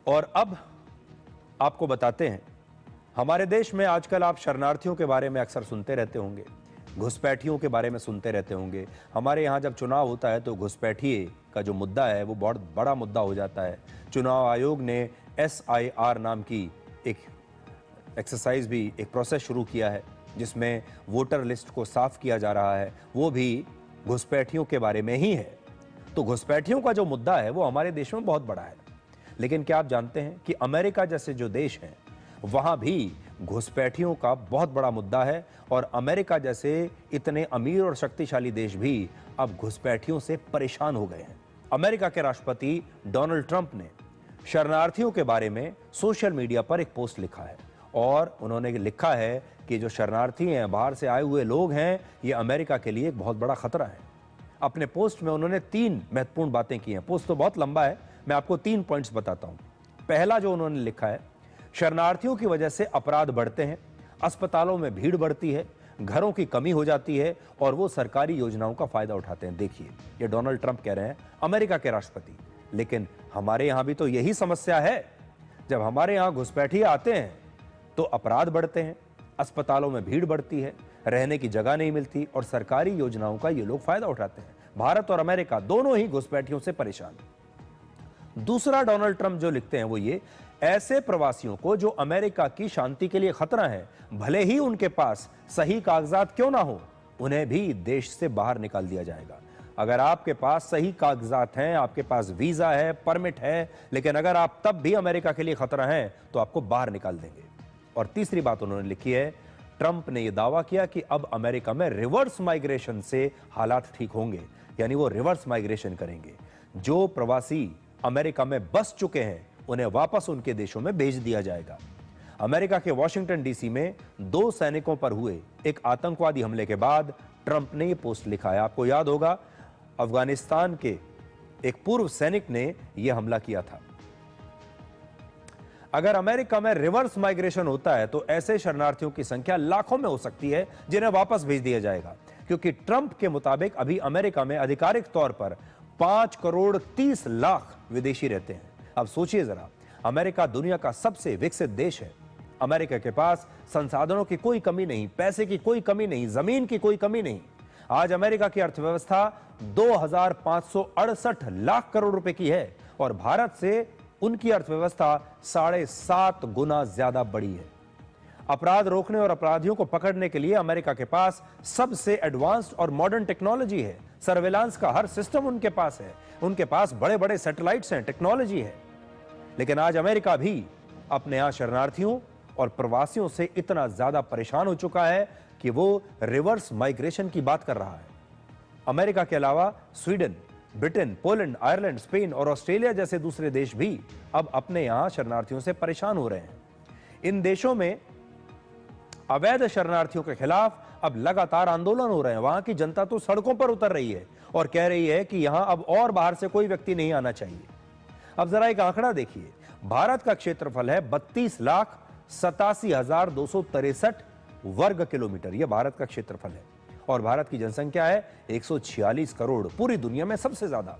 और अब आपको बताते हैं, हमारे देश में आजकल आप शरणार्थियों के बारे में अक्सर सुनते रहते होंगे, घुसपैठियों के बारे में सुनते रहते होंगे। हमारे यहाँ जब चुनाव होता है तो घुसपैठिए का जो मुद्दा है वो बहुत बड़ा मुद्दा हो जाता है। चुनाव आयोग ने SIR नाम की एक एक्सरसाइज भी, एक प्रोसेस शुरू किया है जिसमें वोटर लिस्ट को साफ किया जा रहा है, वो भी घुसपैठियों के बारे में ही है। तो घुसपैठियों का जो मुद्दा है वो हमारे देश में बहुत बड़ा है। लेकिन क्या आप जानते हैं कि अमेरिका जैसे जो देश हैं वहां भी घुसपैठियों का बहुत बड़ा मुद्दा है, और अमेरिका जैसे इतने अमीर और शक्तिशाली देश भी अब घुसपैठियों से परेशान हो गए हैं। अमेरिका के राष्ट्रपति डोनाल्ड ट्रंप ने शरणार्थियों के बारे में सोशल मीडिया पर एक पोस्ट लिखा है, और उन्होंने लिखा है कि जो शरणार्थी हैं, बाहर से आए हुए लोग हैं, ये अमेरिका के लिए एक बहुत बड़ा खतरा है। अपने पोस्ट में उन्होंने 3 महत्वपूर्ण बातें की हैं। पोस्ट तो बहुत लंबा है, मैं आपको 3 पॉइंट्स बताता हूं। पहला जो उन्होंने लिखा है, शरणार्थियों की वजह से अपराध बढ़ते हैं, अस्पतालों में भीड़ बढ़ती है, घरों की कमी हो जाती है और वो सरकारी योजनाओं का फायदा उठाते हैं। देखिए, ये डोनाल्ड ट्रंप कह रहे हैं, अमेरिका के राष्ट्रपति। लेकिन हमारे यहां भी तो यही समस्या है। जब हमारे यहां घुसपैठिए आते हैं तो अपराध बढ़ते हैं, अस्पतालों में भीड़ बढ़ती है, रहने की जगह नहीं मिलती और सरकारी योजनाओं का ये लोग फायदा उठाते हैं। भारत और अमेरिका दोनों ही घुसपैठियों से परेशान। दूसरा डोनाल्ड ट्रंप जो लिखते हैं वो ये, ऐसे प्रवासियों को जो अमेरिका की शांति के लिए खतरा है, भले ही उनके पास सही कागजात क्यों ना हो, उन्हें भी देश से बाहर निकाल दिया जाएगा। अगर आपके पास सही कागजात हैं, आपके पास वीजा है, परमिट है, लेकिन अगर आप तब भी अमेरिका के लिए खतरा हैं तो आपको बाहर निकाल देंगे। और तीसरी बात उन्होंने लिखी है, ट्रंप ने यह दावा किया कि अब अमेरिका में रिवर्स माइग्रेशन से हालात ठीक होंगे, यानी वो रिवर्स माइग्रेशन करेंगे। जो प्रवासी अमेरिका में बस चुके हैं उन्हें वापस उनके देशों में भेज दिया जाएगा। अमेरिका के वॉशिंगटन डीसी में 2 सैनिकों पर हुए एक आतंकवादी हमले के बाद ट्रंप ने यह पोस्ट लिखा है। आपको याद होगा, अफगानिस्तान के एक पूर्व सैनिक ने यह हमला किया था। अगर अमेरिका में रिवर्स माइग्रेशन होता है तो ऐसे शरणार्थियों की संख्या लाखों में हो सकती है जिन्हें वापस भेज दिया जाएगा, क्योंकि ट्रंप के मुताबिक अभी अमेरिका में आधिकारिक तौर पर 5 करोड़ 30 लाख विदेशी रहते हैं। अब सोचिए जरा, अमेरिका दुनिया का सबसे विकसित देश है। अमेरिका के पास संसाधनों की कोई कमी नहीं, पैसे की कोई कमी नहीं, जमीन की कोई कमी नहीं। आज अमेरिका की अर्थव्यवस्था 2568 लाख करोड़ रुपए की है और भारत से उनकी अर्थव्यवस्था 7.5 गुना ज्यादा बड़ी है। अपराध रोकने और अपराधियों को पकड़ने के लिए अमेरिका के पास सबसे एडवांस्ड और मॉडर्न टेक्नोलॉजी है। सर्वेलांस का हर सिस्टम उनके पास है, उनके पास बड़े बड़े सैटेलाइट्स हैं, टेक्नोलॉजी है। लेकिन आज अमेरिका भी अपने यहां शरणार्थियों और प्रवासियों से इतना ज्यादा परेशान हो चुका है कि वो रिवर्स माइग्रेशन की बात कर रहा है। अमेरिका के अलावा Sweden, Britain, Poland, Ireland, Spain और ऑस्ट्रेलिया जैसे दूसरे देश भी अब अपने यहां शरणार्थियों से परेशान हो रहे हैं। इन देशों में अवैध शरणार्थियों के खिलाफ अब लगातार आंदोलन हो रहे हैं। वहां की जनता तो सड़कों पर उतर रही है और कह रही है कि यहां अब और बाहर से कोई व्यक्ति नहीं आना चाहिए। अब जरा एक आंकड़ा देखिए, भारत का क्षेत्रफल है 32,87,263 वर्ग किलोमीटर, यह भारत का क्षेत्रफल है और भारत की जनसंख्या है 146 करोड़, पूरी दुनिया में सबसे ज्यादा।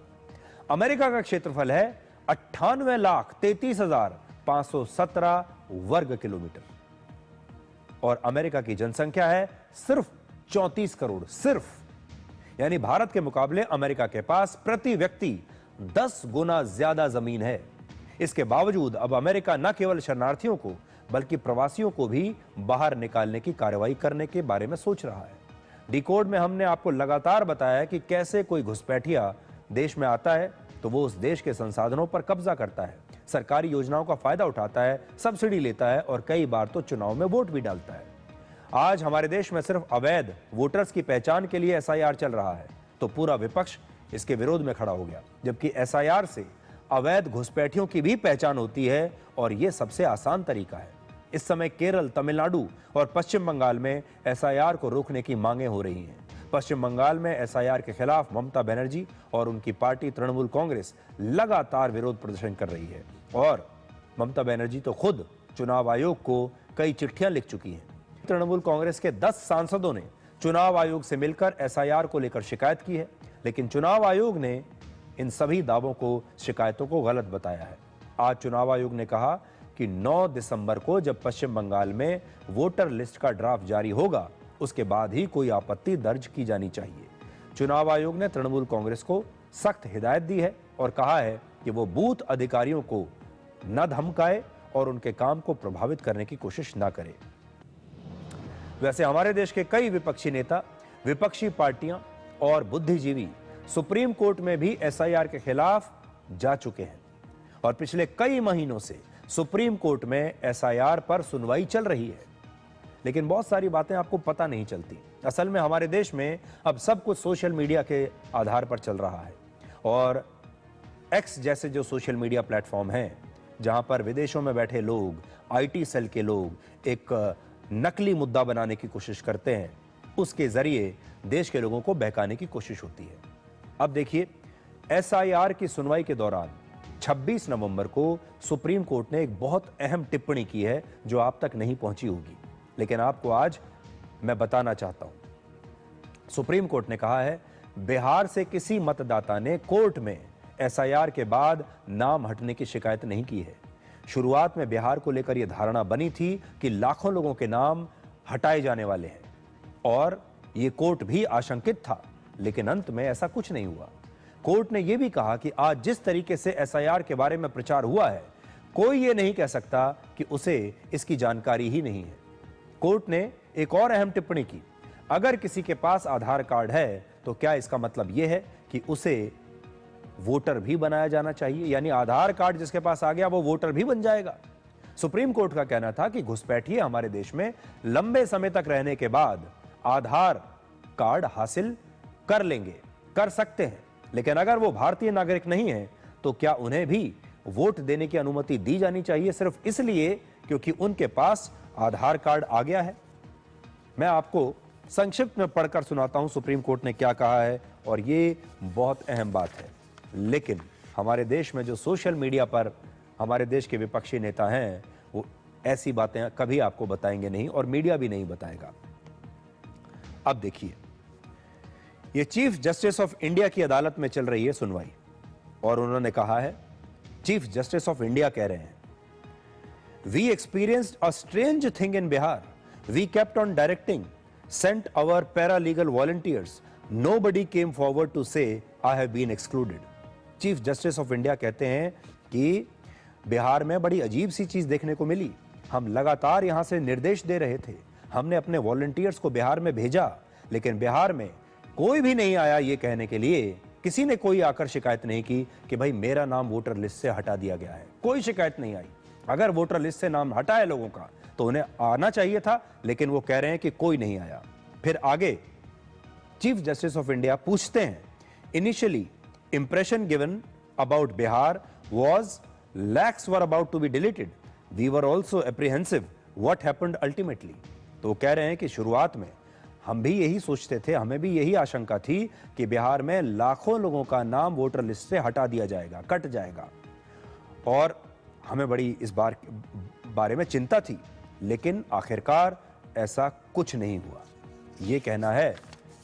अमेरिका का क्षेत्रफल है 98,33,517 वर्ग किलोमीटर और अमेरिका की जनसंख्या है सिर्फ 34 करोड़, सिर्फ। यानी भारत के मुकाबले अमेरिका के पास प्रति व्यक्ति 10 गुना ज्यादा जमीन है। इसके बावजूद अब अमेरिका न केवल शरणार्थियों को बल्कि प्रवासियों को भी बाहर निकालने की कार्रवाई करने के बारे में सोच रहा है। डिकोड में हमने आपको लगातार बताया कि कैसे कोई घुसपैठिया देश में आता है तो वो उस देश के संसाधनों पर कब्जा करता है, सरकारी योजनाओं का फायदा उठाता है, सब्सिडी लेता है और कई बार तो चुनाव में वोट भी डालता है। आज हमारे देश में सिर्फ अवैध वोटर्स की पहचान के लिए SIR चल रहा है तो पूरा विपक्ष इसके विरोध में खड़ा हो गया, जबकि SIR से अवैध घुसपैठियों की भी पहचान होती है और यह सबसे आसान तरीका है। इस समय केरल, तमिलनाडु और पश्चिम बंगाल में SIR को रोकने की मांगें हो रही हैं। पश्चिम बंगाल में SIR के खिलाफ ममता बनर्जी और उनकी पार्टी तृणमूल कांग्रेस लगातार विरोध प्रदर्शन कर रही है और ममता बनर्जी तो खुद चुनाव आयोग को कई चिट्ठियां लिख चुकी हैं। तृणमूल कांग्रेस के 10 सांसदों ने चुनाव आयोग से मिलकर SIR को लेकर शिकायत की है, लेकिन चुनाव आयोग ने इन सभी दावों को, शिकायतों को गलत बताया है। आज चुनाव आयोग ने कहा कि 9 दिसंबर को जब पश्चिम बंगाल में वोटर लिस्ट का ड्राफ्ट जारी होगा, उसके बाद ही कोई आपत्ति दर्ज की जानी चाहिए। चुनाव आयोग ने तृणमूल कांग्रेस को सख्त हिदायत दी है और कहा है कि वो बूथ अधिकारियों को न धमकाए और उनके काम को प्रभावित करने की कोशिश न करे। वैसे हमारे देश के कई विपक्षी नेता, विपक्षी पार्टियां और बुद्धिजीवी सुप्रीम कोर्ट में भी एसआईआर के खिलाफ जा चुके हैं और पिछले कई महीनों से सुप्रीम कोर्ट में एसआईआर पर सुनवाई चल रही है। लेकिन बहुत सारी बातें आपको पता नहीं चलती। असल में हमारे देश में अब सब कुछ सोशल मीडिया के आधार पर चल रहा है और एक्स जैसे जो सोशल मीडिया प्लेटफॉर्म हैं, जहां पर विदेशों में बैठे लोग, आईटी सेल के लोग एक नकली मुद्दा बनाने की कोशिश करते हैं, उसके जरिए देश के लोगों को बहकाने की कोशिश होती है। अब देखिए, एसआईआर की सुनवाई के दौरान 26 नवंबर को सुप्रीम कोर्ट ने एक बहुत अहम टिप्पणी की है जो आप तक नहीं पहुंची होगी, लेकिन आपको आज मैं बताना चाहता हूं। सुप्रीम कोर्ट ने कहा है, बिहार से किसी मतदाता ने कोर्ट में एसआईआर के बाद नाम हटने की शिकायत नहीं की है। शुरुआत में बिहार को लेकर यह धारणा बनी थी कि लाखों लोगों के नाम हटाए जाने वाले हैं और यह कोर्ट भी आशंकित था, लेकिन अंत में ऐसा कुछ नहीं हुआ। कोर्ट ने यह भी कहा कि आज जिस तरीके से एसआईआर के बारे में प्रचार हुआ है, कोई यह नहीं कह सकता कि उसे इसकी जानकारी ही नहीं है। कोर्ट ने एक और अहम टिप्पणी की, अगर किसी के पास आधार कार्ड है तो क्या इसका मतलब यह है कि उसे वोटर भी बनाया जाना चाहिए, यानी आधार कार्ड जिसके पास आ गया वो वोटर भी बन जाएगा। सुप्रीम कोर्ट का कहना था कि घुसपैठिए हमारे देश में लंबे समय तक रहने के बाद आधार कार्ड हासिल कर लेंगे, कर सकते हैं, लेकिन अगर वो भारतीय नागरिक नहीं है तो क्या उन्हें भी वोट देने की अनुमति दी जानी चाहिए सिर्फ इसलिए क्योंकि उनके पास आधार कार्ड आ गया है। मैं आपको संक्षिप्त में पढ़कर सुनाता हूं सुप्रीम कोर्ट ने क्या कहा है और ये बहुत अहम बात है। लेकिन हमारे देश में जो सोशल मीडिया पर हमारे देश के विपक्षी नेता हैं, वो ऐसी बातें कभी आपको बताएंगे नहीं और मीडिया भी नहीं बताएगा। अब देखिए, ये चीफ जस्टिस ऑफ इंडिया की अदालत में चल रही है सुनवाई और उन्होंने कहा है, चीफ जस्टिस ऑफ इंडिया कह रहे हैं, we experienced a strange thing in Bihar, we kept on directing, sent our paralegal volunteers, nobody came forward to say I have been excluded. Chief justice of India कहते हैं कि बिहार में बड़ी अजीब सी चीज देखने को मिली। हम लगातार यहां से निर्देश दे रहे थे, हमने अपने वॉलंटियर्स को बिहार में भेजा, लेकिन बिहार में कोई भी नहीं आया ये कहने के लिए, किसी ने कोई आकर शिकायत नहीं की कि भाई मेरा नाम वोटर लिस्ट से हटा दिया गया है। कोई शिकायत नहीं आई। अगर वोटर लिस्ट से नाम हटा है लोगों का तो उन्हें आना चाहिए था, लेकिन वो कह रहे हैं कि कोई नहीं आया। फिर आगे चीफ जस्टिस ऑफ इंडिया पूछते हैं, initially impression given about Bihar was lakhs were about to be deleted. We were also apprehensive what happened ultimately. तो कह रहे हैं कि शुरुआत में हम भी यही सोचते थे, हमें भी यही आशंका थी कि बिहार में लाखों लोगों का नाम वोटर लिस्ट से हटा दिया जाएगा, कट जाएगा, और हमें बड़ी इस बारे में चिंता थी, लेकिन आखिरकार ऐसा कुछ नहीं हुआ। ये कहना है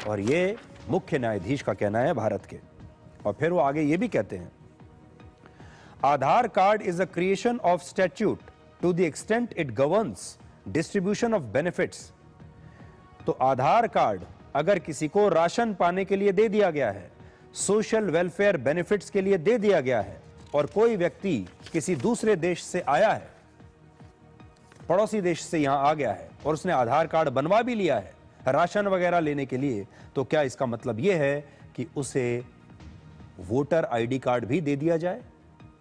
और ये मुख्य न्यायाधीश का कहना है भारत के। और फिर वो आगे ये भी कहते हैं, Aadhaar card is a creation of statute to the extent it governs distribution of benefits. तो आधार कार्ड अगर किसी को राशन पाने के लिए दे दिया गया है, सोशल वेलफेयर बेनिफिट्स के लिए दे दिया गया है, और कोई व्यक्ति किसी दूसरे देश से आया है, पड़ोसी देश से यहां आ गया है और उसने आधार कार्ड बनवा भी लिया है राशन वगैरह लेने के लिए, तो क्या इसका मतलब यह है कि उसे वोटर आईडी कार्ड भी दे दिया जाए?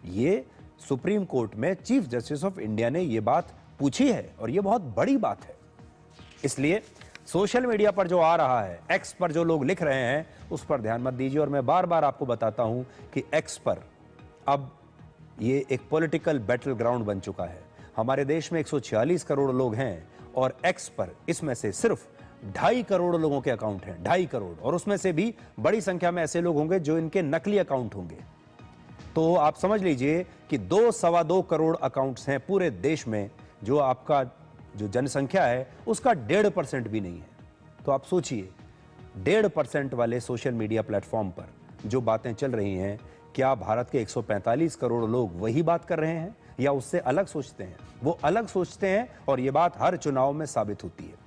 ये सुप्रीम कोर्ट में चीफ जस्टिस ऑफ इंडिया ने यह बात पूछी है और यह बहुत बड़ी बात है। इसलिए सोशल मीडिया पर जो आ रहा है, एक्स पर जो लोग लिख रहे हैं, उस पर ध्यान मत दीजिए। और मैं बार बार आपको बताता हूं कि एक्स पर अब ये एक पॉलिटिकल बैटल ग्राउंड बन चुका है। हमारे देश में 146 करोड़ लोग हैं और एक्स पर इसमें से सिर्फ 2.5 करोड़ लोगों के अकाउंट हैं, 2.5 करोड़, और उसमें से भी बड़ी संख्या में ऐसे लोग होंगे जो इनके नकली अकाउंट होंगे। तो आप समझ लीजिए कि 2-2.25 करोड़ अकाउंट्स हैं पूरे देश में, जो आपका जो जनसंख्या है उसका 1.5% भी नहीं है। तो आप सोचिए, 1.5% वाले सोशल मीडिया प्लेटफॉर्म पर जो बातें चल रही हैं, क्या भारत के 145 करोड़ लोग वही बात कर रहे हैं या उससे अलग सोचते हैं? वो अलग सोचते हैं और ये बात हर चुनाव में साबित होती है।